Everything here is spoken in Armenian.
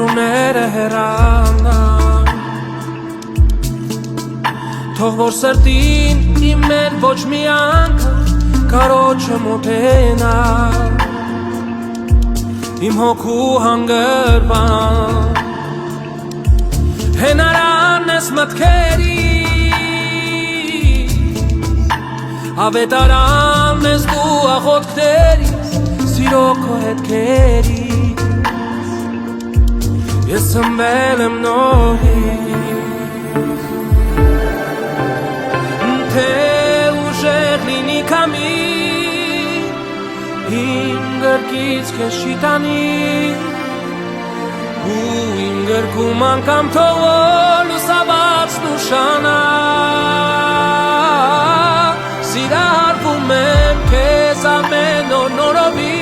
Սիրուները հեռանան Թող որ սրտին իմ էլ ոչ մի անգամ Կարոտ չմոտենա Իմ հոգու հանգրվան Հենարան ես մտքերի Ավետարան ես դու աղոտքներիս Սիրո քո հետքերի Ես ծնվել եմ նորից Թե ուժեղ լինի կամի Իմ գրկից քեզ շիտանի Ու իմ գրկում անգամ թողո լուսավորն ուշանա Սիրահարվում եմ քեզ ամեն օր նորովի